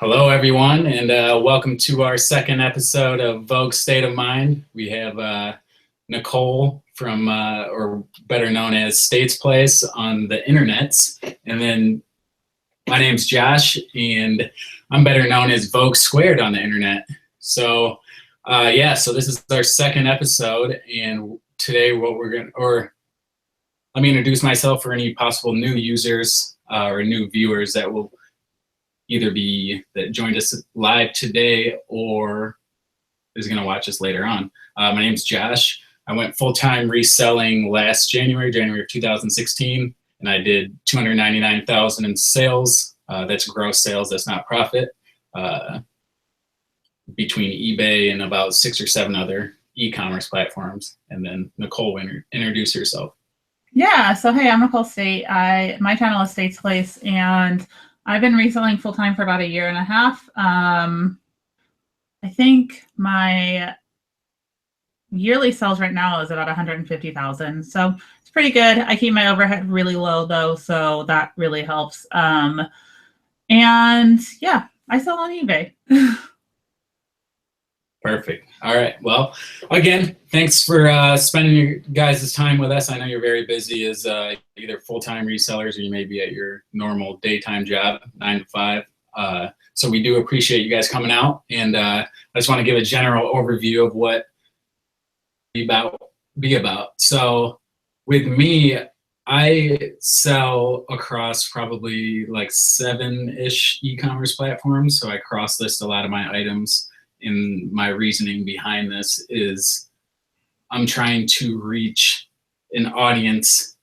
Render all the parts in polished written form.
Hello, everyone, and welcome to our second episode of Vogue State of Mind. We have Nicole from, or better known as States Place on the internets, and then my name's Josh, and I'm better known as Vogue Squared on the internet. So, so this is our second episode, and today what we're going to, or let me introduce myself for any possible new users or new viewers that will either be that joined us live today or is going to watch us later on. My name's Josh. I went full-time reselling last January of 2016, and I did $299,000 in sales. That's gross sales, that's not profit, between eBay and about 6 or 7 other e-commerce platforms. And then Nicole, introduce yourself. Yeah, so hey, I'm Nicole State. My channel is States Place, and I've been reselling full-time for about 1.5 years. I think my yearly sales right now is about 150,000. So it's pretty good. I keep my overhead really low though, so that really helps. And yeah, I sell on eBay. Perfect. All right. Well, again, thanks for spending your guys' time with us. I know you're very busy as either full-time resellers or you may be at your normal daytime job, 9 to 5. So we do appreciate you guys coming out. And I just want to give a general overview of what be about. So with me, I sell across probably like 7-ish e-commerce platforms. So I cross-list a lot of my items. And my reasoning behind this is I'm trying to reach an audience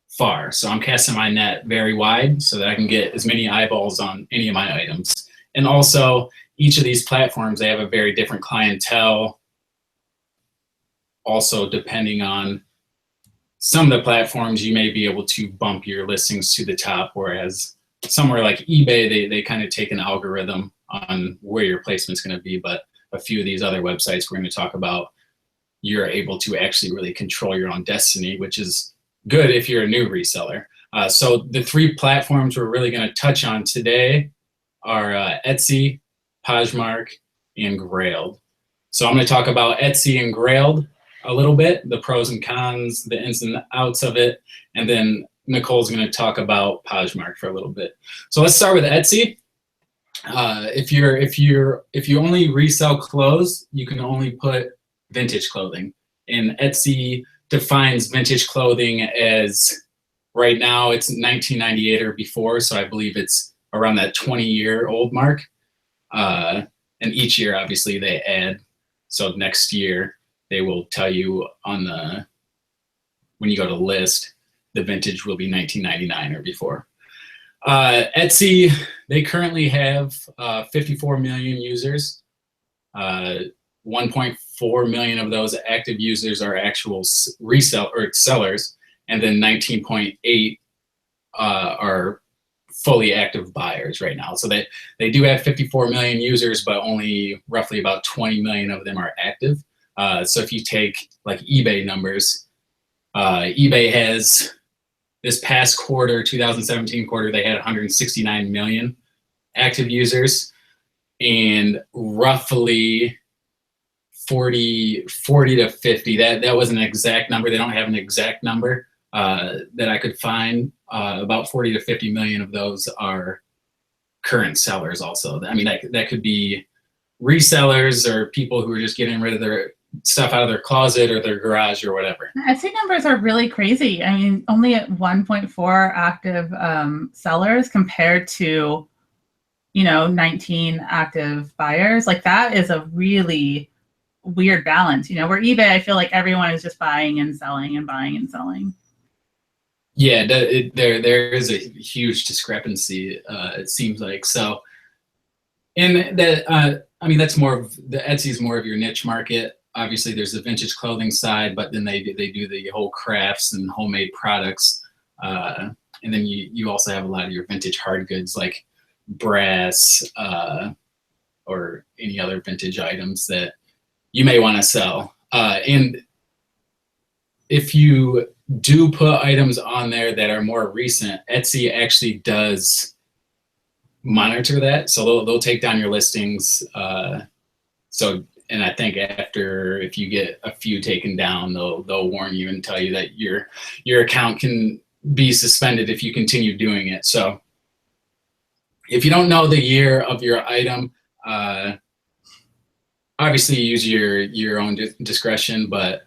far. So I'm casting my net very wide so that I can get as many eyeballs on any of my items. And also, each of these platforms, they have a very different clientele. Also, depending on some of the platforms, you may be able to bump your listings to the top, whereas somewhere like eBay, they kind of take an algorithm on where your placement's going to be, but a few of these other websites we're going to talk about, you're able to actually really control your own destiny, which is good if you're a new reseller. So the 3 platforms we're really going to touch on today are Etsy, Poshmark, and Grailed. So I'm going to talk about Etsy and Grailed a little bit, the pros and cons, the ins and outs of it, and then Nicole's going to talk about Poshmark for a little bit. So let's start with Etsy. If you only resell clothes, you can only put vintage clothing. And Etsy defines vintage clothing as, right now it's 1998 or before, so I believe it's around that 20-year-old mark. And each year, obviously, they add. So next year, they will tell you when you go to list, the vintage will be 1999 or before. Etsy, they currently have 54 million users. 1.4 million of those active users are actual sellers, and then 19.8 are fully active buyers right now. So they do have 54 million users, but only roughly about 20 million of them are active. So if you take like eBay numbers, eBay has, this past quarter, 2017 quarter, they had 169 million active users, and roughly 40 to 50. That was an exact number. They don't have an exact number that I could find. About 40 to 50 million of those are current sellers also. I mean, that could be resellers or people who are just getting rid of their stuff out of their closet or their garage or whatever. Etsy numbers are really crazy. I mean, only at 1.4 active sellers compared to, 19 active buyers. Like, that is a really weird balance. Where eBay, I feel like everyone is just buying and selling and buying and selling. Yeah, there is a huge discrepancy, it seems like. So, and that, I mean, that's more of, the Etsy's more of your niche market. Obviously, there's the vintage clothing side, but then they do the whole crafts and homemade products. And then you also have a lot of your vintage hard goods like brass or any other vintage items that you may want to sell. And if you do put items on there that are more recent, Etsy actually does monitor that. So they'll take down your listings. And I think after, if you get a few taken down, they'll warn you and tell you that your account can be suspended if you continue doing it. So if you don't know the year of your item, obviously use your own discretion, but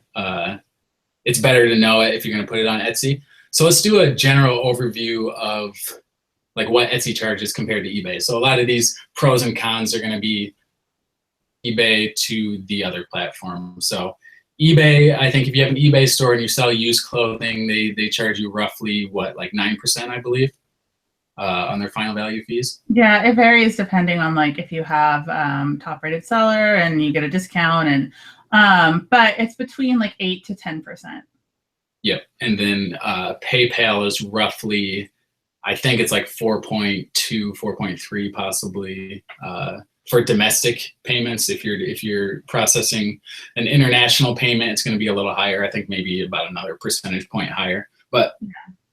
it's better to know it if you're going to put it on Etsy. So let's do a general overview of like what Etsy charges compared to eBay. So a lot of these pros and cons are going to be eBay to the other platforms. So eBay, I think if you have an eBay store and you sell used clothing, they charge you roughly what, like 9%, I believe, on their final value fees. Yeah, it varies depending on like if you have top rated seller and you get a discount, and but it's between like 8 to 10%. Yep. And then PayPal is roughly, I think it's like 4.2, 4.3 possibly, for domestic payments. If you're processing an international payment, it's going to be a little higher. I think maybe about another percentage point higher. But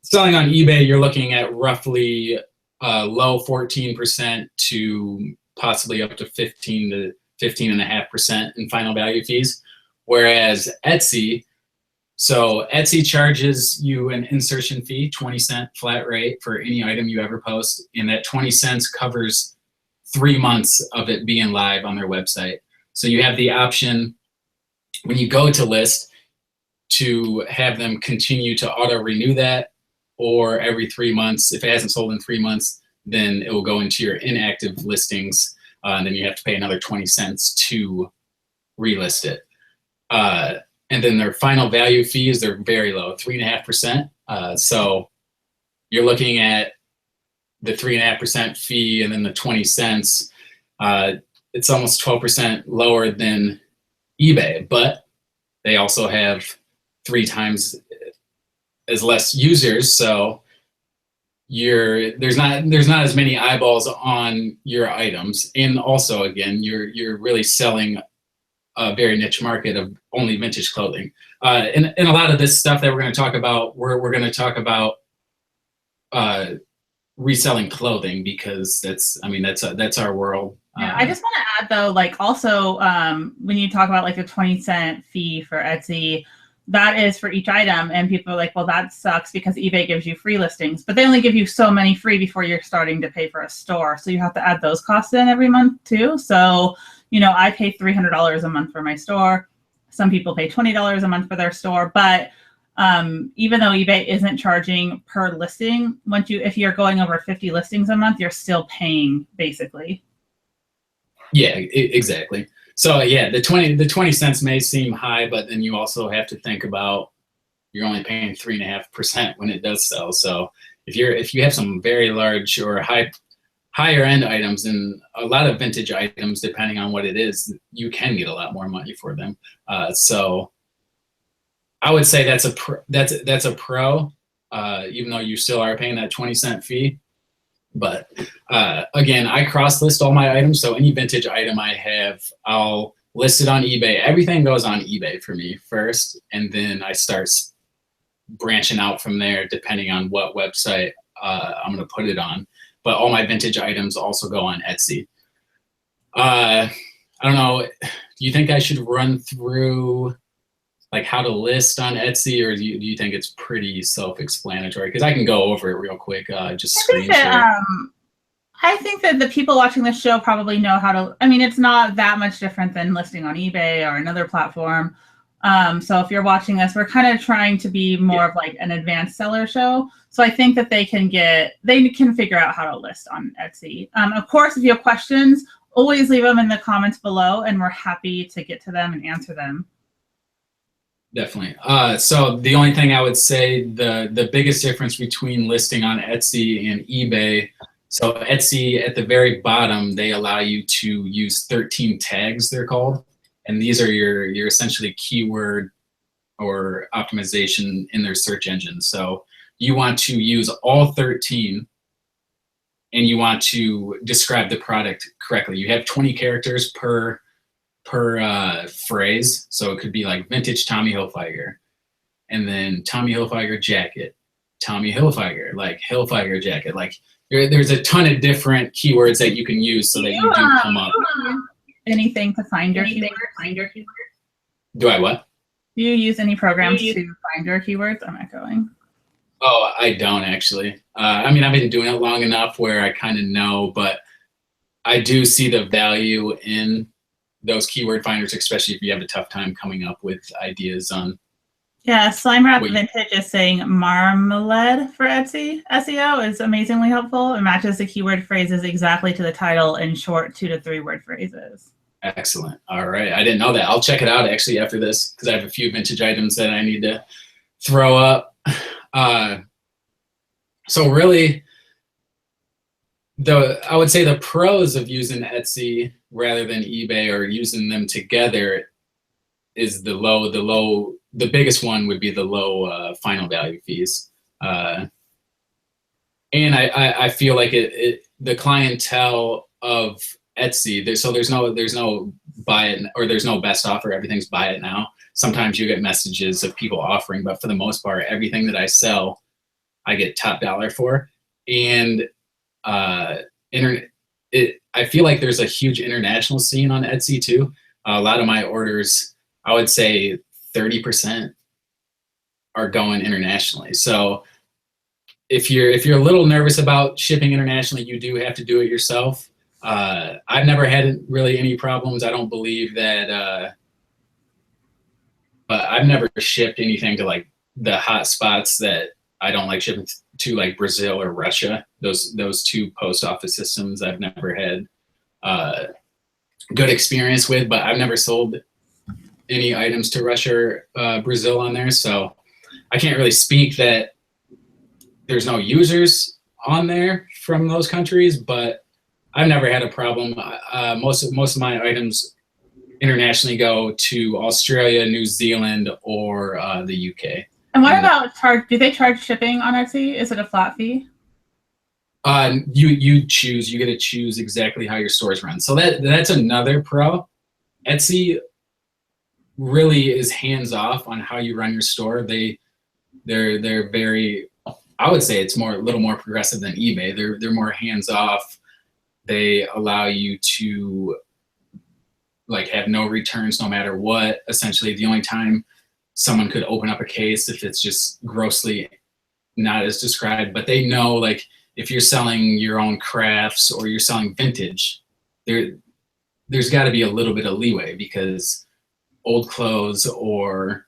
selling on eBay, you're looking at roughly low 14% to possibly up to 15 to 15.5% in final value fees. Whereas Etsy, so Etsy charges you an insertion fee, 20-cent flat rate for any item you ever post, and that 20 cents covers 3 months of it being live on their website. So you have the option when you go to list to have them continue to auto renew that, or every 3 months, if it hasn't sold in 3 months, then it will go into your inactive listings, and then you have to pay another 20 cents to relist it. And then their final value fees, they're very low, 3.5%. So you're looking at the 3.5% fee and then the 20 cents. It's almost 12% lower than eBay, but they also have 3 times as less users. So there's not as many eyeballs on your items. And also, again, you're really selling a very niche market of only vintage clothing. And a lot of this stuff that we're going to talk about, we're going to talk about reselling clothing, because that's our world. Yeah, I just want to add though, like also when you talk about like the 20-cent fee for Etsy, that is for each item, and people are like, well, that sucks because eBay gives you free listings, but they only give you so many free before you're starting to pay for a store. So you have to add those costs in every month too. So, you know, I pay $300 a month for my store. Some people pay $20 a month for their store, but even though eBay isn't charging per listing, if you're going over 50 listings a month, you're still paying basically. Yeah, exactly. So yeah, the 20 cents may seem high, but then you also have to think about you're only paying 3.5% when it does sell. So if you have some very large or higher end items, and a lot of vintage items, depending on what it is, you can get a lot more money for them. So I would say that's a pro, even though you still are paying that 20-cent fee. But again, I cross list all my items. So any vintage item I have, I'll list it on eBay. Everything goes on eBay for me first, and then I start branching out from there depending on what website I'm going to put it on. But all my vintage items also go on Etsy. I don't know. Do you think I should run through like how to list on Etsy, or do you think it's pretty self-explanatory? Because I can go over it real quick. Just screen share. I think that the people watching this show probably know how to. I mean, it's not that much different than listing on eBay or another platform. So if you're watching this, we're kind of trying to be more of like an advanced seller show. So I think that they can figure out how to list on Etsy. Of course, if you have questions, always leave them in the comments below, and we're happy to get to them and answer them. Definitely. So the only thing I would say, the biggest difference between listing on Etsy and eBay, so Etsy at the very bottom, they allow you to use 13 tags, they're called. And these are your essentially keyword or optimization in their search engine. So you want to use all 13, and you want to describe the product correctly. You have 20 characters per phrase. So it could be like vintage Tommy Hilfiger, and then Tommy Hilfiger jacket, Tommy Hilfiger, like Hilfiger jacket. Like there's a ton of different keywords that you can use so that you do come up. Anything to find your keywords? Do I what? Do you use any programs to find your keywords? I'm echoing. Oh, I don't actually. I mean, I've been doing it long enough where I kind of know, but I do see the value in those keyword finders, especially if you have a tough time coming up with ideas on. Yeah, Slime Wrap Vintage is saying marmalade for Etsy SEO is amazingly helpful. It matches the keyword phrases exactly to the title in short 2 to 3 word phrases. Excellent. All right. I didn't know that. I'll check it out actually after this because I have a few vintage items that I need to throw up. So really, I would say the pros of using Etsy rather than eBay or using them together is the biggest one would be the low final value fees. And I feel like the clientele of Etsy, so there's no buy it or there's no best offer. Everything's buy it now. Sometimes you get messages of people offering, but for the most part, everything that I sell, I get top dollar for. And I feel like there's a huge international scene on Etsy too. A lot of my orders, I would say 30% are going internationally. So if you're a little nervous about shipping internationally, you do have to do it yourself. I've never had really any problems. I don't believe that, but I've never shipped anything to like the hot spots that I don't like shipping to, like Brazil or Russia. Those two post office systems I've never had good experience with, but I've never sold any items to Russia or Brazil on there. So I can't really speak that there's no users on there from those countries, but I've never had a problem. Most of my items internationally go to Australia, New Zealand, or the UK. And what about do they charge shipping on Etsy? Is it a flat fee? You choose. You get to choose exactly how your stores run. So that's another pro. Etsy really is hands off on how you run your store. They're very. I would say it's a little more progressive than eBay. They're more hands off. They allow you to like have no returns no matter what. Essentially, the only time someone could open up a case if it's just grossly not as described, but they know like if you're selling your own crafts or you're selling vintage, there's got to be a little bit of leeway because old clothes or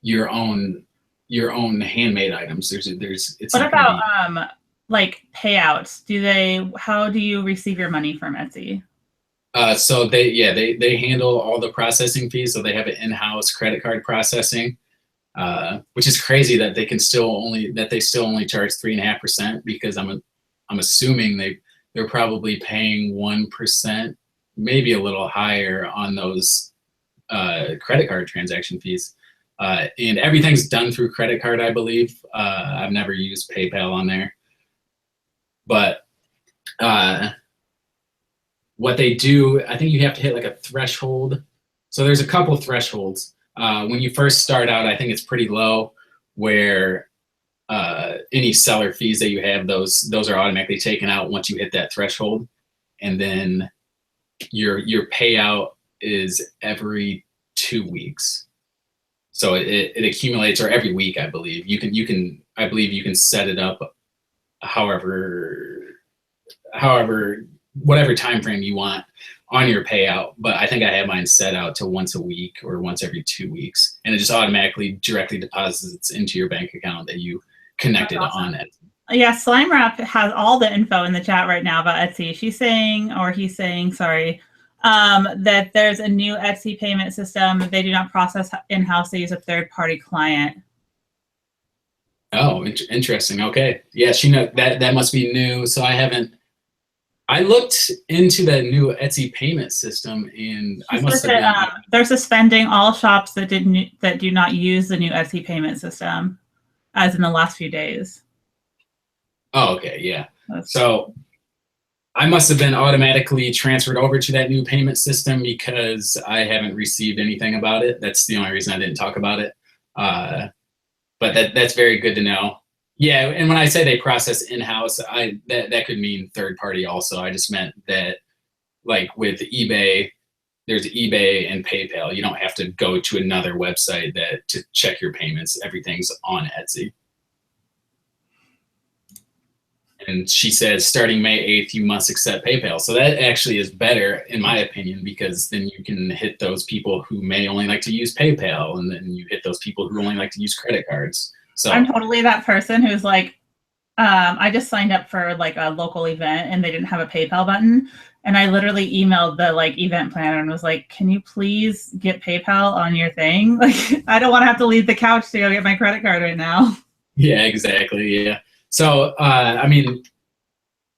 your own handmade items, it's what about like payouts? How do you receive your money from Etsy? So they handle all the processing fees. So they have an in-house credit card processing, which is crazy that they still only charge 3.5% because I'm assuming they're probably paying 1%, maybe a little higher on those credit card transaction fees. And everything's done through credit card, I believe. I've never used PayPal on there, but what they do, I think you have to hit like a threshold. So there's a couple thresholds. When you first start out, I think it's pretty low where any seller fees that you have, those are automatically taken out once you hit that threshold. And then your payout is every 2 weeks. So it accumulates, or every week, I believe. I believe you can set it up however whatever time frame you want on your payout, but I think I have mine set out to once a week or once every 2 weeks, and it just automatically directly deposits into your bank account that you connected on it. Yeah, Slime Wrap has all the info in the chat right now about Etsy. He's saying, sorry, that there's a new Etsy payment system. They do not process in-house. They use a third-party client. Oh, interesting. Okay, yeah, that must be new. So I looked into that new Etsy payment system, and I must have been. They're suspending all shops that do not use the new Etsy payment system, as in the last few days. Oh, okay, yeah. So I must have been automatically transferred over to that new payment system because I haven't received anything about it. That's the only reason I didn't talk about it. But that's very good to know. Yeah, and when I say they process in-house, that could mean third party also. I just meant that, like with eBay, there's eBay and PayPal. You don't have to go to another website to check your payments. Everything's on Etsy. And she says, starting May 8th, you must accept PayPal. So that actually is better, in my opinion, because then you can hit those people who may only like to use PayPal, and then you hit those people who only like to use credit cards. So I'm totally that person who's like, I just signed up for like a local event and they didn't have a PayPal button. And I literally emailed the like event planner and was like, can you please get PayPal on your thing? Like, I don't want to have to leave the couch to go get my credit card right now. yeah, exactly. Yeah. So, I mean,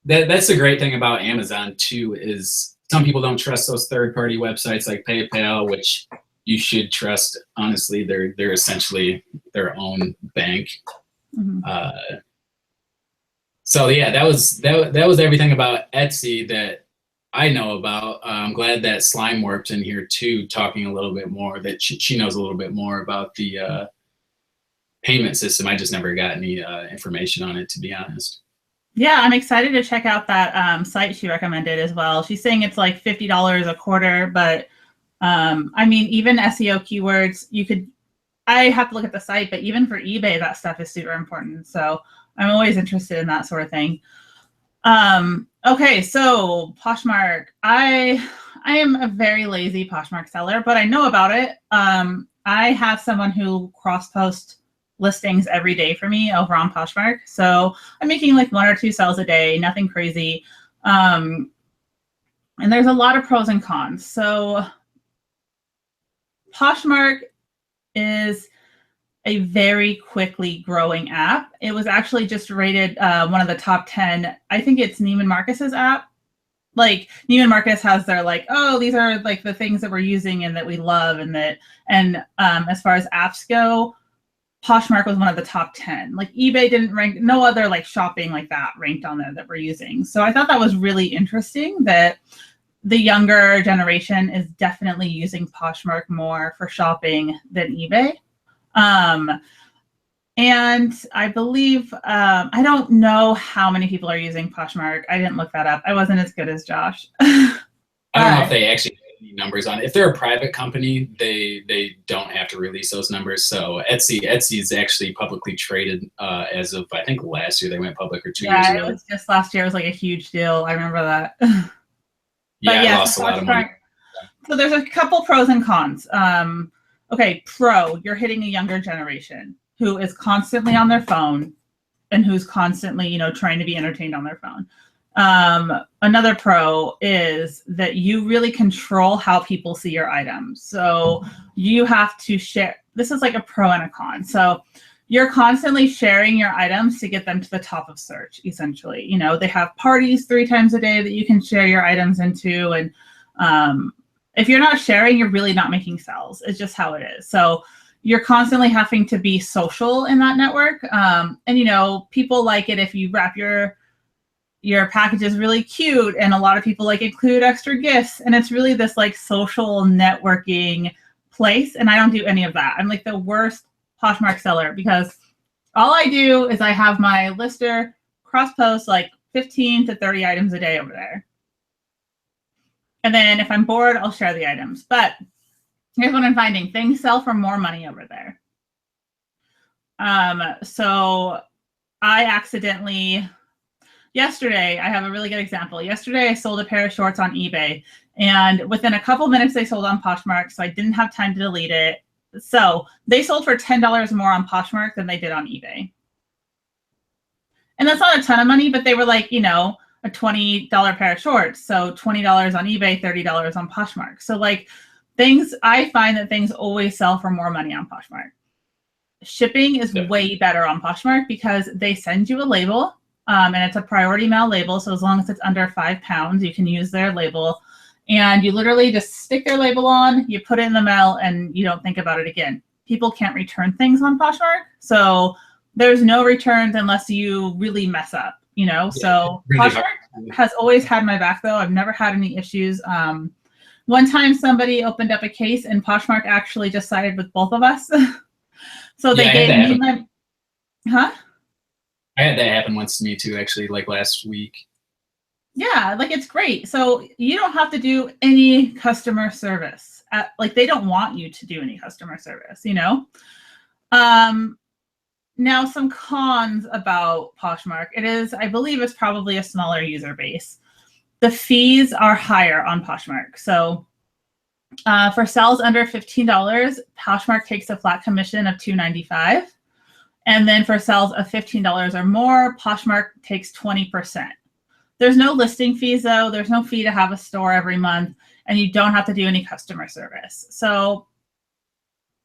that's the great thing about Amazon too, is some people don't trust those third-party websites like PayPal, which you should trust. Honestly, they're essentially their own bank. Mm-hmm. So yeah, that was everything about Etsy that I know about. I'm glad that Slime Warped in here too, talking a little bit more. That she knows a little bit more about the payment system. I just never got any information on it, to be honest. Yeah, I'm excited to check out that site she recommended as well. She's saying it's like $50 a quarter, but I mean, even SEO keywords, I have to look at the site, but even for eBay, that stuff is super important. So I'm always interested in that sort of thing. Okay, so Poshmark. I am a very lazy Poshmark seller, but I know about it. I have someone who cross-posts listings every day for me over on Poshmark. So I'm making like 1 or 2 sales a day, nothing crazy. And there's a lot of pros and cons. So Poshmark is a very quickly growing app. It was actually just rated one of the top 10. I think it's Neiman Marcus's app. Like Neiman Marcus has their like, oh, these are like the things that we're using and that we love, and as far as apps go, Poshmark was one of the top 10. Like eBay didn't rank, no other like shopping like that ranked on there that we're using. So I thought that was really interesting that the younger generation is definitely using Poshmark more for shopping than eBay. And I believe, I don't know how many people are using Poshmark. I didn't look that up. I wasn't as good as Josh. I don't know if they actually have any numbers on it. If they're a private company, they don't have to release those numbers. So Etsy is actually publicly traded as of, I think, last year. They went public, or 2 years ago. Yeah, it was just last year. It was like a huge deal. I remember that. Yeah, I lost a lot of money. So there's a couple pros and cons. Okay, pro, you're hitting a younger generation who is constantly on their phone and who's constantly, trying to be entertained on their phone. Another pro is that you really control how people see your items. So you have to share. This is like a pro and a con. So you're constantly sharing your items to get them to the top of search, essentially. They have parties 3 times a day that you can share your items into. And if you're not sharing, you're really not making sales. It's just how it is. So you're constantly having to be social in that network. And, people like it if you wrap your package is really cute, and a lot of people like include extra gifts, and it's really this like social networking place. And I don't do any of that. I'm like the worst Poshmark seller, because all I do is I have my lister cross post like 15 to 30 items a day over there. And then if I'm bored, I'll share the items. But here's what I'm finding. Things sell for more money over there. So I accidentally, yesterday, I have a really good example. Yesterday, I sold a pair of shorts on eBay, and within a couple minutes, they sold on Poshmark, so I didn't have time to delete it. So they sold for $10 more on Poshmark than they did on eBay. And that's not a ton of money, but they were like, a $20 pair of shorts. So $20 on eBay, $30 on Poshmark. So like I find that things always sell for more money on Poshmark. Shipping is way better on Poshmark because they send you a label, and it's a priority mail label. So as long as it's under 5 pounds, you can use their label, and you literally just stick their label on, you put it in the mail, and you don't think about it again. People can't return things on Poshmark. So there's no returns unless you really mess up. So really Poshmark has always had my back, though. I've never had any issues. One time somebody opened up a case and Poshmark actually just sided with both of us. So they gave me my, I had that happen once to me too, actually, like last week. Yeah, like it's great. So you don't have to do any customer service. Like they don't want you to do any customer service, you know? Now some cons about Poshmark. It is, I believe it's probably a smaller user base. The fees are higher on Poshmark. So for sales under $15, Poshmark takes a flat commission of $2.95. And then for sales of $15 or more, Poshmark takes 20%. There's no listing fees though. There's no fee to have a store every month, and you don't have to do any customer service. So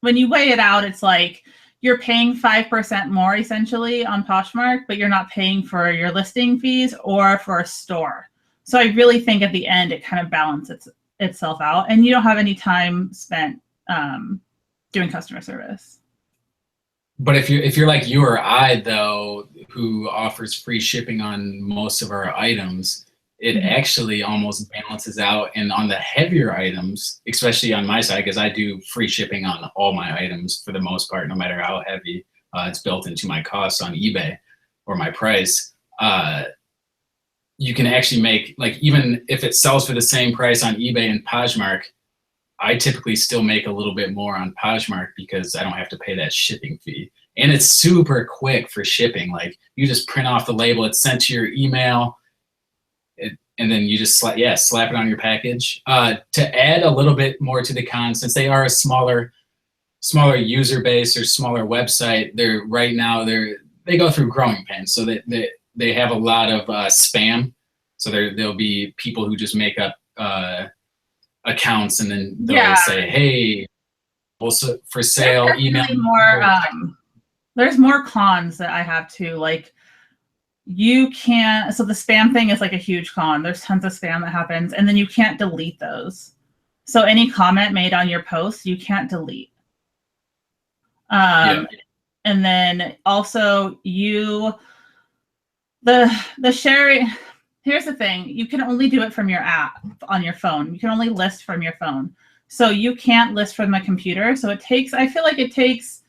when you weigh it out, it's like you're paying 5% more essentially on Poshmark, but you're not paying for your listing fees or for a store. So I really think at the end, it kind of balances itself out, and you don't have any time spent doing customer service. But if you're like you or I though, who offers free shipping on most of our items, it actually almost balances out. And on the heavier items, especially on my side, because I do free shipping on all my items for the most part, no matter how heavy, it's built into my cost on eBay or my price. You can actually make, like, even if it sells for the same price on eBay and Poshmark, I typically still make a little bit more on Poshmark because I don't have to pay that shipping fee. And it's super quick for shipping. Like, you just print off the label, it's sent to your email, and then you just slap it on your package. To add a little bit more to the cons, since they are a smaller user base or smaller website, they go through growing pains. So they have a lot of spam. So there'll be people who just make up accounts, and then they'll say, hey, also for sale, email. There's more cons that I have too. Like, you can't, so the spam thing is like a huge con. There's tons of spam that happens, and then you can't delete those. So any comment made on your post, you can't delete. And then also the sharing, here's the thing, you can only do it from your app on your phone. You can only list from your phone. So you can't list from a computer. So I feel like it takes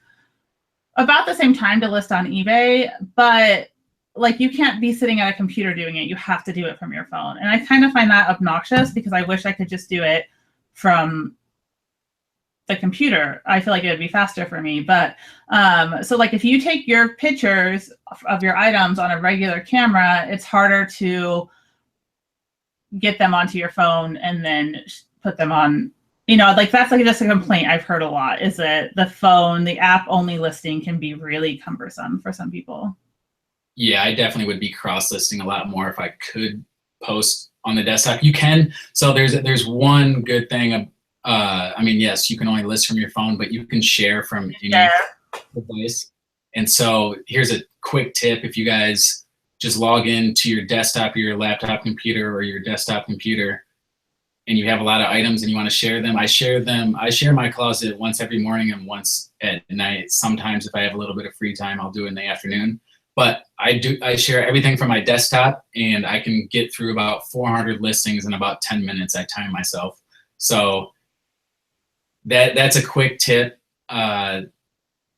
about the same time to list on eBay, but like you can't be sitting at a computer doing it. You have to do it from your phone. And I kind of find that obnoxious because I wish I could just do it from the computer. I feel like it would be faster for me. But so like if you take your pictures of your items on a regular camera, it's harder to get them onto your phone and then put them on, like that's like just a complaint I've heard a lot, is that the app only listing can be really cumbersome for some people. Yeah, I definitely would be cross-listing a lot more if I could post on the desktop. You can. So there's one good thing. I mean, yes, you can only list from your phone, but you can share from any device. And so here's a quick tip. If you guys just log into your desktop or your laptop computer or your desktop computer, and you have a lot of items and you want to share them, I share my closet once every morning and once at night. Sometimes if I have a little bit of free time, I'll do it in the afternoon. But I share everything from my desktop, and I can get through about 400 listings in about 10 minutes. I time myself. So that's a quick tip to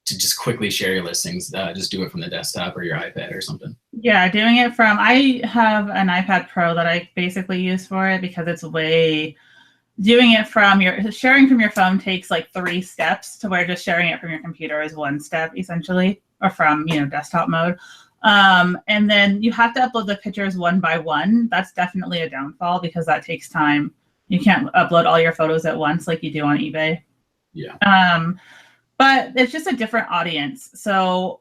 just quickly share your listings. Just do it from the desktop or your iPad or something. Yeah, I have an iPad Pro that I basically use for it because it's sharing from your phone takes like 3 steps, to where just sharing it from your computer is 1 step essentially, or from, desktop mode. And then you have to upload the pictures one by one. That's definitely a downfall because that takes time. You can't upload all your photos at once like you do on eBay. Yeah. But it's just a different audience. So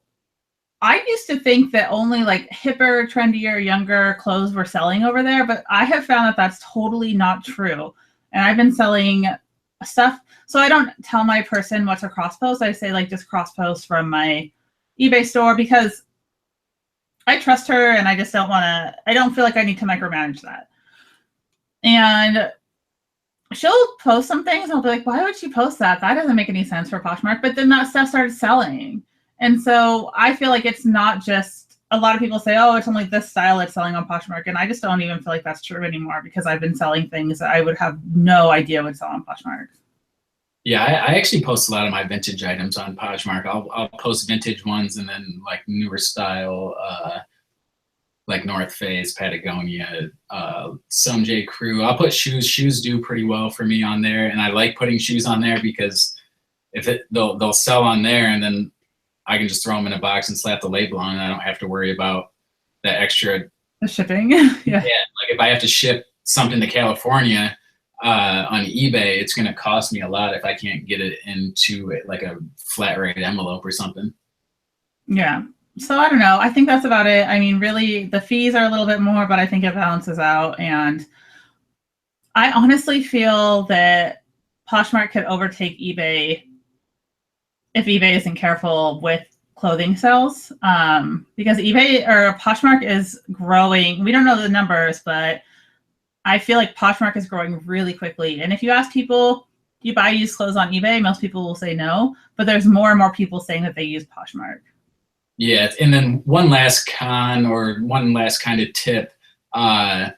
I used to think that only like hipper, trendier, younger clothes were selling over there, but I have found that that's totally not true. And I've been selling stuff. So I don't tell my person what to cross post. I say like just cross post from my eBay store because I trust her and I just I don't feel like I need to micromanage that. And she'll post some things and I'll be like, why would she post that? That doesn't make any sense for Poshmark. But then that stuff started selling. And so I feel like it's not just, a lot of people say, oh, it's only this style that's selling on Poshmark. And I just don't even feel like that's true anymore because I've been selling things that I would have no idea would sell on Poshmark. Yeah, I actually post a lot of my vintage items on Poshmark. I'll post vintage ones and then like newer style, like North Face, Patagonia, some J. Crew. I'll put shoes. Shoes do pretty well for me on there, and I like putting shoes on there because they'll sell on there, and then I can just throw them in a box and slap the label on, and I don't have to worry about that extra. The shipping. Yeah. Like if I have to ship something to California on eBay, it's going to cost me a lot if I can't get it into like a flat rate envelope or something. Yeah. So I don't know. I think that's about it. I mean, really, the fees are a little bit more, but I think it balances out. And I honestly feel that Poshmark could overtake eBay if eBay isn't careful with clothing sales, because eBay or Poshmark is growing. We don't know the numbers, but I feel like Poshmark is growing really quickly. And if you ask people, do you buy used clothes on eBay? Most people will say no, but there's more and more people saying that they use Poshmark. Yeah, and then one last con or one last kind of tip, Poshmark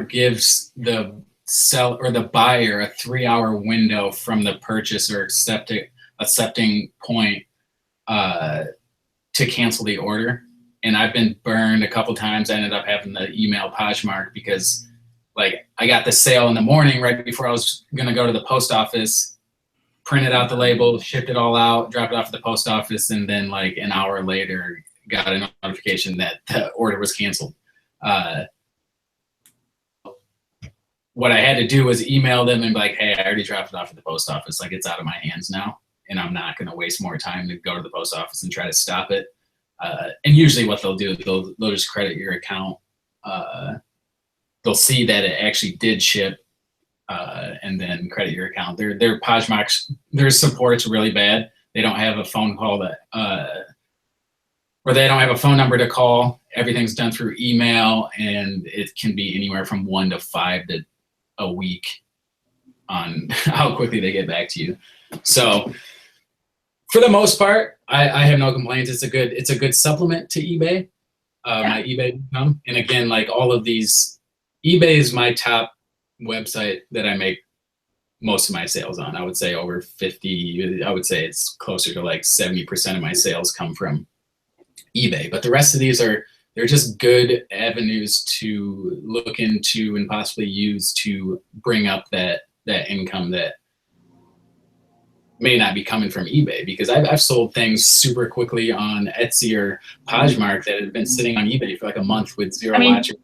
gives the sell or the buyer a 3-hour window from the purchase or accepting point to cancel the order. And I've been burned a couple times. I ended up having to email Poshmark because like I got the sale in the morning right before I was gonna go to the post office, printed out the label, shipped it all out, dropped it off at the post office, and then like an hour later got a notification that the order was canceled. What I had to do was email them and be like, hey, I already dropped it off at the post office. Like it's out of my hands now, and I'm not going to waste more time to go to the post office and try to stop it. And usually what they'll do, they'll just credit your account. They'll see that it actually did ship, and then credit your account. Their Poshmark, their support's really bad. They don't have a phone call that, or they don't have a phone number to call. Everything's done through email, and it can be anywhere from 1 to 5 to a week on how quickly they get back to you. So for the most part, I have no complaints. It's a good supplement to eBay, my eBay income. And again, like all of these, eBay is my top website that I make most of my sales on. I would say over 50, I would say it's closer to like 70% of my sales come from eBay. But the rest of these they're just good avenues to look into and possibly use to bring up that income that may not be coming from eBay, because I've sold things super quickly on Etsy or Poshmark that had been sitting on eBay for like a month with zero watching.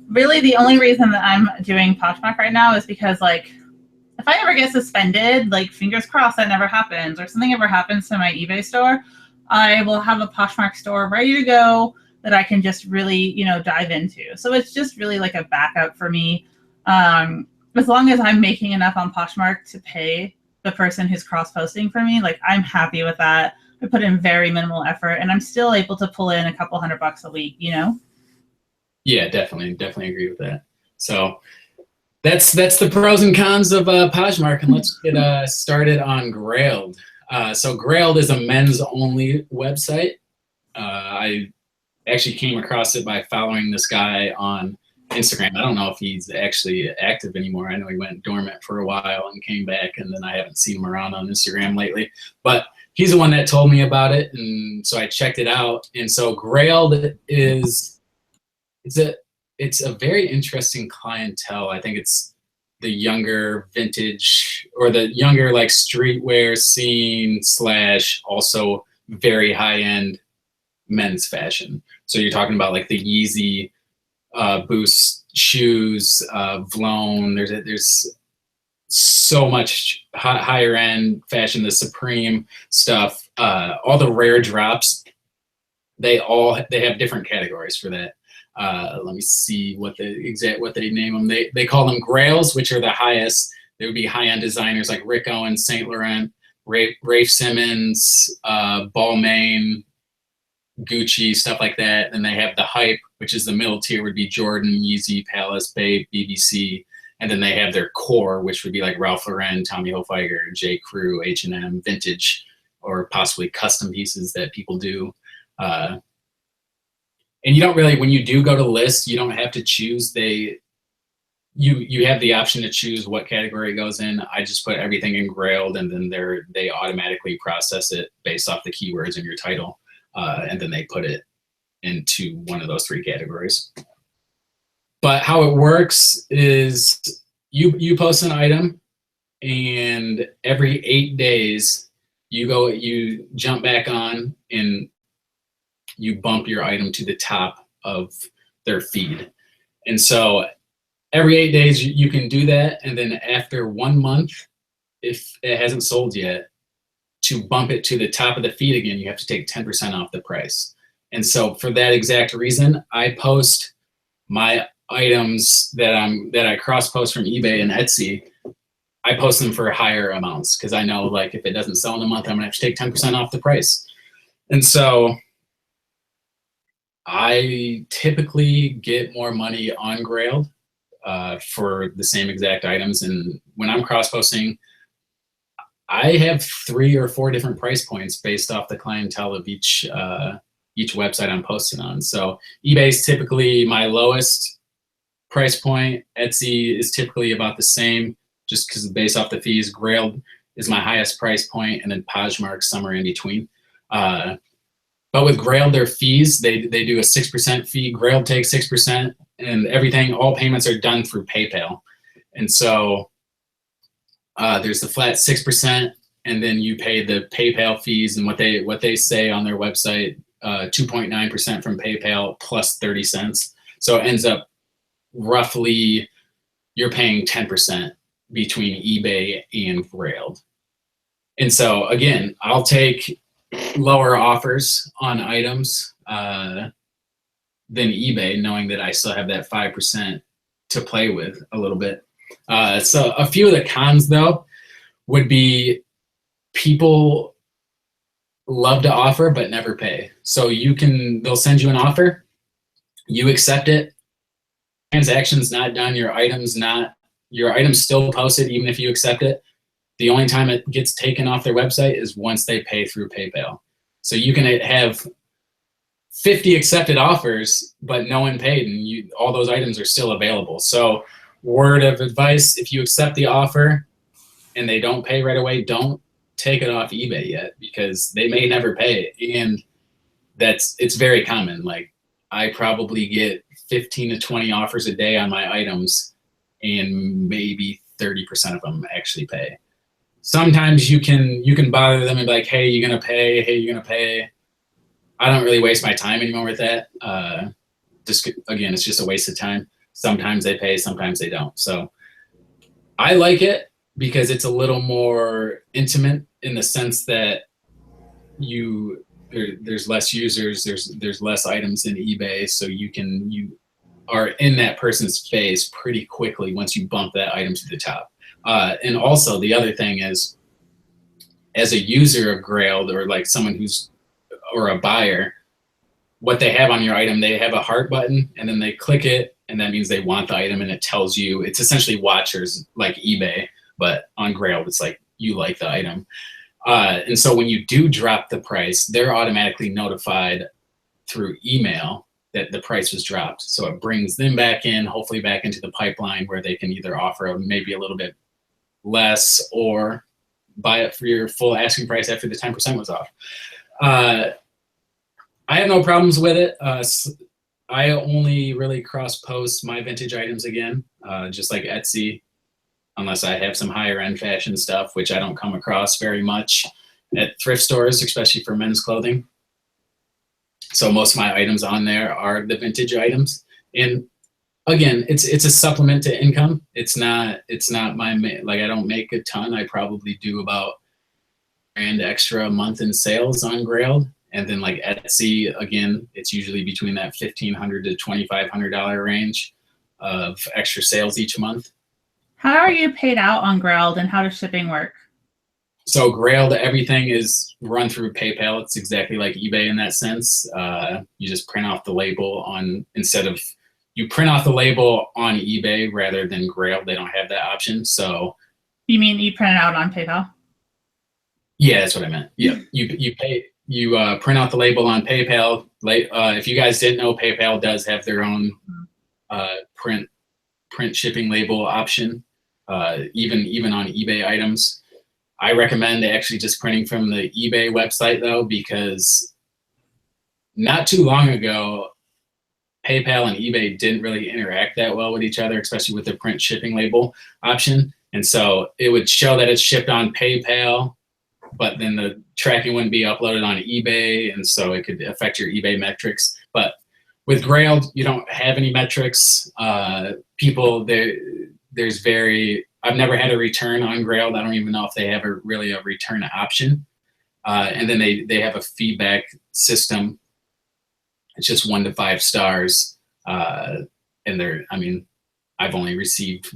Really, the only reason that I'm doing Poshmark right now is because, like, if I ever get suspended, like, fingers crossed that never happens, or something ever happens to my eBay store, I will have a Poshmark store ready to go that I can just really, dive into. So it's just really like a backup for me. As long as I'm making enough on Poshmark to pay the person who's cross-posting for me, like, I'm happy with that. I put in very minimal effort, and I'm still able to pull in a couple $100 a week, Yeah, definitely agree with that. So that's the pros and cons of Poshmark, and let's get started on Grailed. So Grailed is a men's only website. I actually came across it by following this guy on Instagram. I don't know if he's actually active anymore. I know he went dormant for a while and came back, and then I haven't seen him around on Instagram lately. But he's the one that told me about it, and so I checked it out. And so Grailed it's a very interesting clientele. I think it's the younger vintage or the younger like streetwear scene / also very high-end men's fashion. So you're talking about like the Yeezy Boost shoes, Vlone. There's so much higher end fashion, the Supreme stuff, all the rare drops. They have different categories for that. Let me see what they name them. They call them Grails, which are the highest. They would be high-end designers like Rick Owens, Saint Laurent, Rafe Simmons, Balmain, Gucci, stuff like that. And they have the Hype, which is the middle tier, would be Jordan, Yeezy, Palace, Babe, BBC. And then they have their core, which would be like Ralph Lauren, Tommy Hilfiger, J. Crew, H&M, vintage, or possibly custom pieces that people do. And you don't really, when you do go to list, you don't have to choose. They you have the option to choose what category it goes in. I just put everything in Grailed, and then they automatically process it based off the keywords in your title, and then they put it into one of those 3 categories. But how it works is you post an item, and every 8 days you jump back on and you bump your item to the top of their feed. And so every 8 days you can do that, and then after 1 month, if it hasn't sold yet, to bump it to the top of the feed again, you have to take 10% off the price. And so for that exact reason, I post my items that I cross post from eBay and Etsy. I post them for higher amounts because I know, like, if it doesn't sell in a month, I'm gonna have to take 10% off the price. And so I typically get more money on Grailed for the same exact items. And when I'm cross posting, I have 3 or 4 different price points based off the clientele of each website I'm posting on. So eBay is typically my lowest price point. Etsy is typically about the same, just because based off the fees. Grailed is my highest price point, and then Poshmark somewhere in between. But with Grailed, their fees, they do a 6% fee. Grailed takes 6%, and everything, all payments are done through PayPal. And so there's the flat 6%, and then you pay the PayPal fees, and what they say on their website, 2.9% from PayPal plus 30 cents. So it ends up roughly you're paying 10% between eBay and Grailed. And so again, I'll take lower offers on items than eBay, knowing that I still have that 5% to play with a little bit. So a few of the cons, though, would be people love to offer but never pay. So they'll send you an offer, you accept it, transaction's not done, your item's still posted even if you accept it. The only time it gets taken off their website is once they pay through PayPal. So you can have 50 accepted offers, but no one paid, and all those items are still available. So word of advice, if you accept the offer and they don't pay right away, don't take it off eBay yet, because they may never pay. And it's very common. Like, I probably get 15 to 20 offers a day on my items, and maybe 30% of them actually pay. Sometimes you can bother them and be like, hey, you gonna pay? Hey, you gonna pay? I don't really waste my time anymore with that. Again, it's just a waste of time. Sometimes they pay, sometimes they don't. So I like it because it's a little more intimate in the sense that there's less users, there's less items in eBay, so you are in that person's face pretty quickly once you bump that item to the top. And also the other thing is, as a user of Grailed, or like someone or a buyer, what they have on your item, they have a heart button, and then they click it, and that means they want the item, and it tells you, it's essentially watchers like eBay, but on Grailed, it's like you like the item. And so when you do drop the price, they're automatically notified through email that the price was dropped. So it brings them back in, hopefully back into the pipeline, where they can either offer maybe a little bit less or buy it for your full asking price after the 10% was off. I have no problems with it. I only really cross post my vintage items again, just like Etsy, unless I have some higher end fashion stuff, which I don't come across very much at thrift stores, especially for men's clothing. So most of my items on there are the vintage items. And again, it's a supplement to income. It's not my, like, I don't make a ton. I probably do about $1,000 extra a month in sales on Grailed. And then like Etsy, again, it's usually between that $1,500 to $2,500 range of extra sales each month. How are you paid out on Grailed, and how does shipping work? So Grailed, everything is run through PayPal. It's exactly like eBay in that sense. You just print off the label you print off the label on eBay rather than Grailed. They don't have that option. So you mean you print it out on PayPal? Yeah, that's what I meant. Yeah, you print out the label on PayPal. If you guys didn't know, PayPal does have their own print print shipping label option, even on eBay items. I recommend actually just printing from the eBay website though, because not too long ago, PayPal and eBay didn't really interact that well with each other, especially with the print shipping label option. And so it would show that it's shipped on PayPal, but then the tracking wouldn't be uploaded on eBay, and so it could affect your eBay metrics. But with Grailed, you don't have any metrics. People there, I've never had a return on Grailed. I don't even know if they have really a return option. And then they have a feedback system. It's just 1 to 5 stars, and I've only received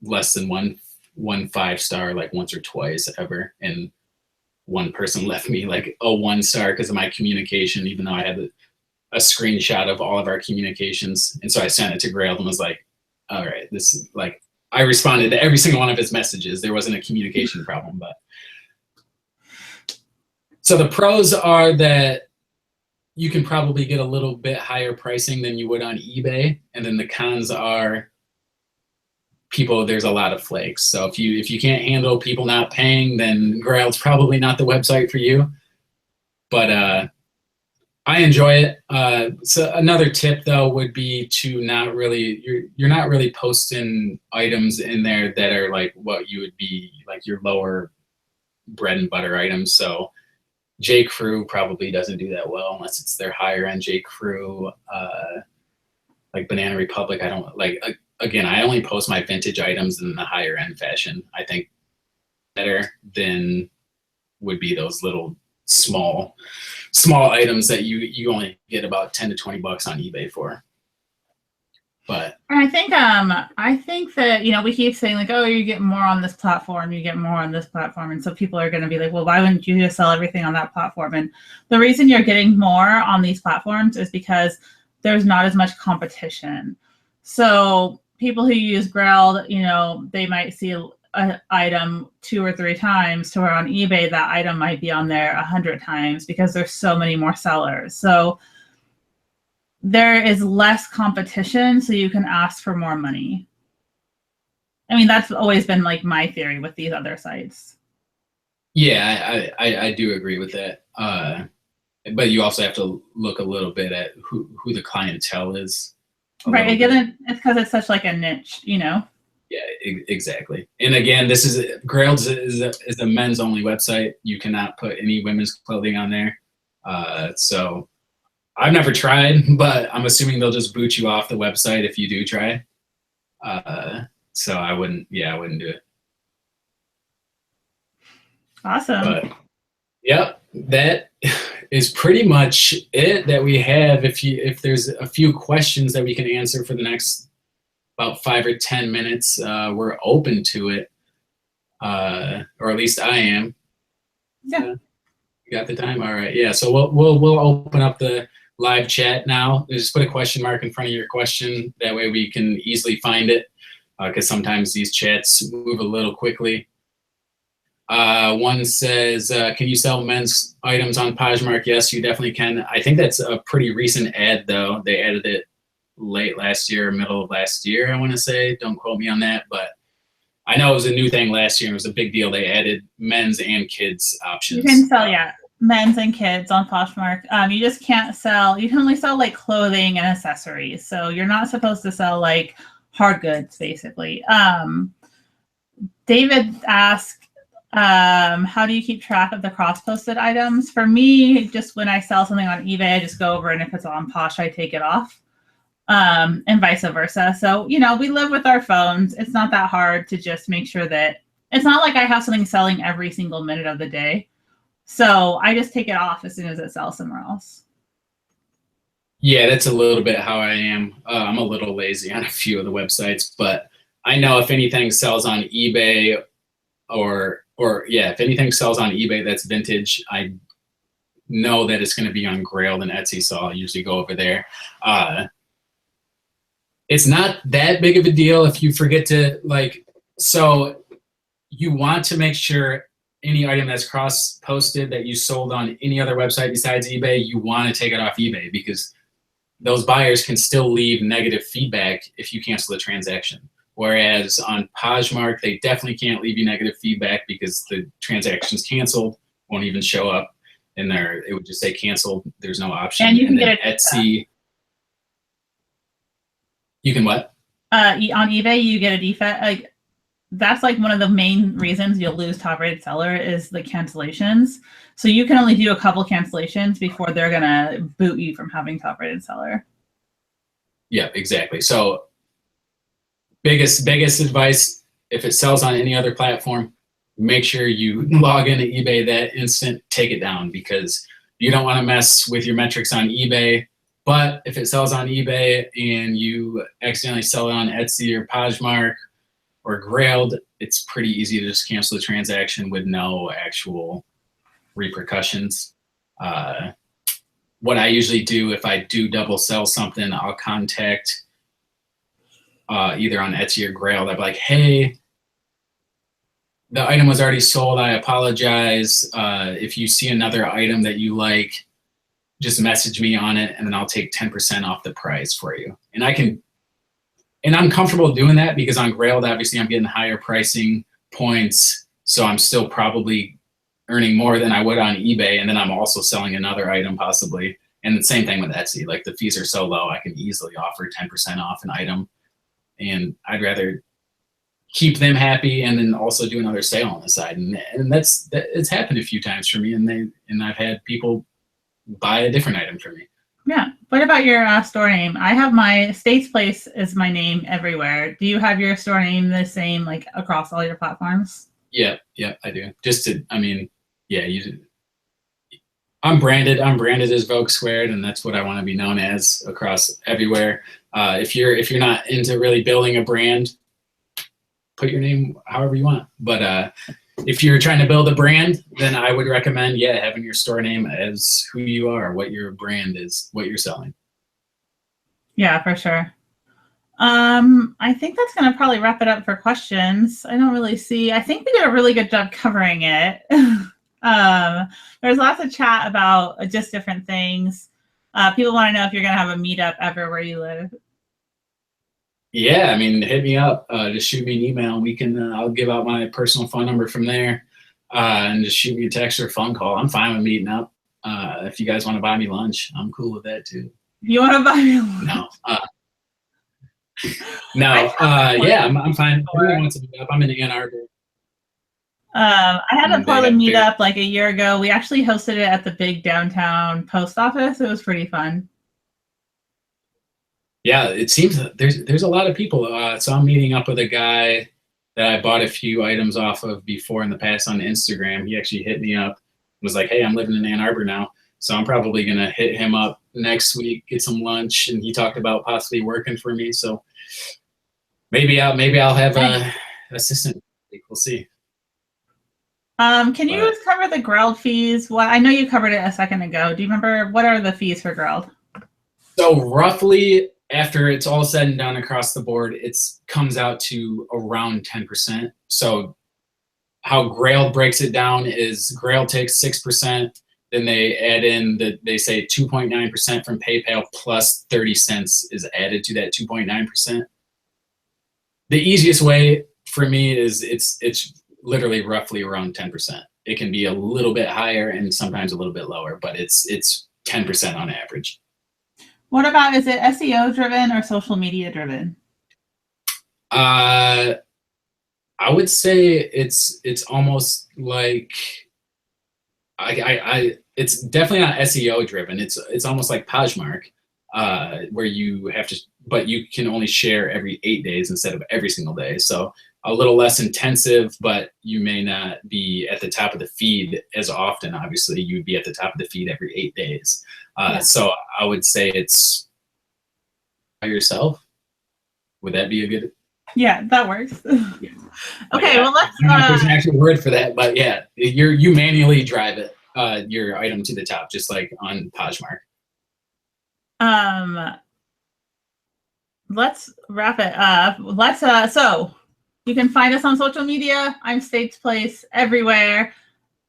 less than one 5-star like once or twice ever, and one person left me like a 1-star because of my communication, even though I had a screenshot of all of our communications. And so I sent it to Grailed and was like, all right, this is like, I responded to every single one of his messages. There wasn't a communication problem. But so the pros are that you can probably get a little bit higher pricing than you would on eBay. And then the cons are there's a lot of flakes. So if you can't handle people not paying, then Grailed's probably not the website for you. But I enjoy it. So another tip though would be to you're not really posting items in there that are like what you would be like your lower bread and butter items. So J. Crew probably doesn't do that well unless it's their higher end J. Crew, like Banana Republic. I don't like. Again, I only post my vintage items in the higher end fashion. I think better than would be those little small items that you only get about 10 to 20 bucks on eBay for. But I think that, we keep saying like, oh, you get more on this platform, you get more on this platform. And so people are going to be like, well, why wouldn't you just sell everything on that platform? And the reason you're getting more on these platforms is because there's not as much competition. So people who use Grailed, they might see an item 2 or 3 times, to where on eBay that item might be on there 100 times because there's so many more sellers. So there is less competition, so you can ask for more money. I mean, that's always been like my theory with these other sites. Yeah, I do agree with that. But you also have to look a little bit at who the clientele is. Right. Again, it's because it's such like a niche, Yeah, exactly. And again, Grailed is a men's only website. You cannot put any women's clothing on there. So I've never tried, but I'm assuming they'll just boot you off the website if you do try. So I wouldn't do it. Awesome. But yep, that is pretty much it that we have. If there's a few questions that we can answer for the next about 5 or 10 minutes, we're open to it, or at least I am. Yeah. You got the time? All right. Yeah. So we'll open up the live chat now. Just put a question mark in front of your question. That way we can easily find it, because sometimes these chats move a little quickly. One says, can you sell men's items on Poshmark? Yes, you definitely can. I think that's a pretty recent ad, though. They added it late last year, middle of last year, I want to say. Don't quote me on that, but I know it was a new thing last year. It was a big deal. They added men's and kids options. You can sell, men's and kids on Poshmark. You just can't sell, you can only sell like clothing and accessories. So you're not supposed to sell like hard goods, basically. David asked, how do you keep track of the cross-posted items? For me, just when I sell something on eBay, I just go over, and if it's on Posh, I take it off, and vice versa. So, we live with our phones. It's not that hard to just make sure that it's not like I have something selling every single minute of the day. So I just take it off as soon as it sells somewhere else. Yeah, that's a little bit how I am. I'm a little lazy on a few of the websites, but I know if anything sells on eBay if anything sells on eBay that's vintage, I know that it's going to be on Grailed and Etsy, so I'll usually go over there. It's not that big of a deal if you forget to, so you want to make sure any item that's cross-posted that you sold on any other website besides eBay, you want to take it off eBay, because those buyers can still leave negative feedback if you cancel the transaction. Whereas on Poshmark, they definitely can't leave you negative feedback because the transaction's canceled, won't even show up in there. It would just say canceled. There's no option. And you can get it. Etsy. You can what? On eBay, you get a defect. Like that's like one of the main reasons you'll lose top-rated seller is the cancellations. So you can only do a couple cancellations before they're gonna boot you from having top-rated seller. Yeah, exactly. So biggest advice, if it sells on any other platform, make sure you log into eBay that instant, take it down, because you don't want to mess with your metrics on eBay. But if it sells on eBay and you accidentally sell it on Etsy or Poshmark or Grailed, it's pretty easy to just cancel the transaction with no actual repercussions. What I usually do, if I do double sell something, I'll contact either on Etsy or Grailed. I'd be like, hey, the item was already sold. I apologize. If you see another item that you like, just message me on it, and then I'll take 10% off the price for you. And I'm comfortable doing that because on Grailed, obviously, I'm getting higher pricing points, so I'm still probably earning more than I would on eBay, and then I'm also selling another item possibly. And the same thing with Etsy. Like the fees are so low, I can easily offer 10% off an item. And I'd rather keep them happy and then also do another sale on the side. And it's happened a few times for me, and I've had people buy a different item for me. Yeah. What about your store name? I have my States Place is my name everywhere. Do you have your store name the same like across all your platforms? Yeah, I do. I'm branded as Vogue Squared, and that's what I want to be known as across everywhere. If you're not into really building a brand, put your name however you want. But if you're trying to build a brand, then I would recommend, having your store name as who you are, what your brand is, what you're selling. Yeah, for sure. I think that's going to probably wrap it up for questions. I don't really see. I think we did a really good job covering it. There's lots of chat about just different things. People want to know if you're going to have a meetup ever where you live. Yeah, hit me up. Just shoot me an email. We can. I'll give out my personal phone number from there, and just shoot me a text or a phone call. I'm fine with meeting up. If you guys want to buy me lunch, I'm cool with that too. You want to buy me lunch? No. I'm fine. Everyone wants to meet up. I'm in Ann Arbor. I had a Portland meetup like a year ago. We actually hosted it at the big downtown post office. It was pretty fun. Yeah, it seems that there's a lot of people. So I'm meeting up with a guy that I bought a few items off of before in the past on Instagram. He actually hit me up, was like, hey, I'm living in Ann Arbor now, so I'm probably going to hit him up next week, get some lunch. And he talked about possibly working for me. So maybe I'll have an assistant. We'll see. Can you just cover the Grailed fees? Well, I know you covered it a second ago. Do you remember what are the fees for Grailed? So roughly, after it's all said and done across the board, it comes out to around 10%. So how Grailed breaks it down is Grailed takes 6%, then they add in they say 2.9% from PayPal plus 30 cents is added to that 2.9%. The easiest way for me is it's literally roughly around 10%. It can be a little bit higher and sometimes a little bit lower, but it's 10% on average. What about, is it SEO driven or social media driven? I would say it's almost like it's definitely not SEO driven. It's almost like Poshmark, where you have to, but you can only share every 8 days instead of every single day. So a little less intensive, but you may not be at the top of the feed as often. Obviously, you would be at the top of the feed every 8 days. So I would say it's by yourself. Would that be a good? Yeah, that works. Yeah. Okay, well let's. I don't know if there's an actual word for that, but yeah, you manually drive it your item to the top, just like on Poshmark. Let's wrap it up. So you can find us on social media. I'm States Place everywhere.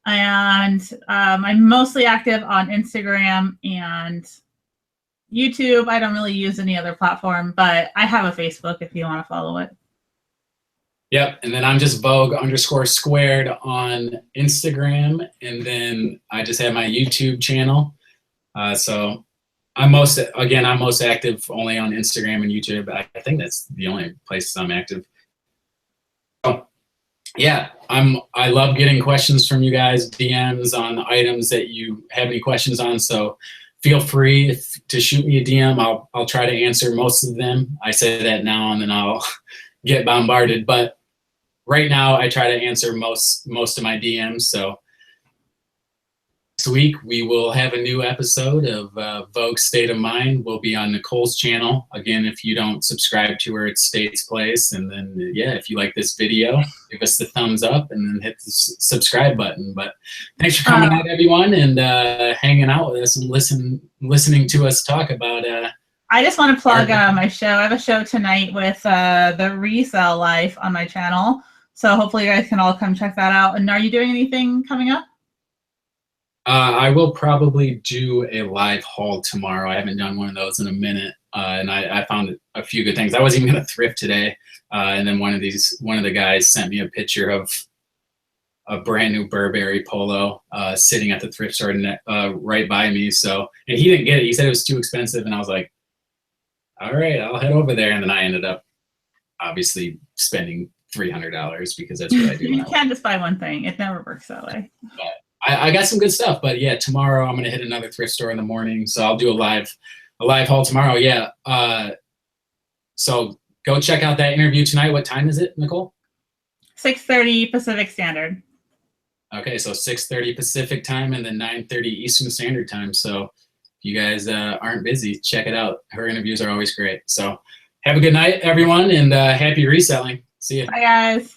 And I'm mostly active on Instagram and YouTube. I don't really use any other platform, but I have a Facebook if you want to follow it. Yep, and then I'm just Vogue_squared on Instagram, and then I just have my YouTube channel. So I'm most active only on Instagram and YouTube. I think that's the only places I'm active. So, yeah, I love getting questions from you guys, DMs on items that you have any questions on. So feel free to shoot me a DM. I'll try to answer most of them. I say that now and then I'll get bombarded, but right now I try to answer most of my DMs. So next week we will have a new episode of Vogue State of Mind. We'll be on Nicole's channel. Again, if you don't subscribe to her, it's State's Place. And then, yeah, if you like this video, give us the thumbs up and then hit the subscribe button. But thanks for coming out, everyone, and hanging out with us and listening to us talk about I just want to plug my show. I have a show tonight with the Resell Life on my channel. So hopefully you guys can all come check that out. And are you doing anything coming up? I will probably do a live haul tomorrow. I haven't done one of those in a minute, and I found a few good things. I wasn't even gonna thrift today, and then one of the guys sent me a picture of a brand new Burberry polo sitting at the thrift store right by me. So, and he didn't get it. He said it was too expensive, and I was like, all right, I'll head over there. And then I ended up obviously spending $300 because that's what I do. You can't just buy one thing. It never works that way. But I got some good stuff, but yeah, tomorrow I'm gonna hit another thrift store in the morning, so I'll do a live haul tomorrow. Yeah. So go check out that interview tonight. What time is it, Nicole? 6:30 Pacific Standard. Okay, so 6:30 Pacific time and then 9:30 Eastern Standard Time. So if you guys aren't busy, check it out. Her interviews are always great. So have a good night, everyone, and happy reselling. See you. Bye, guys.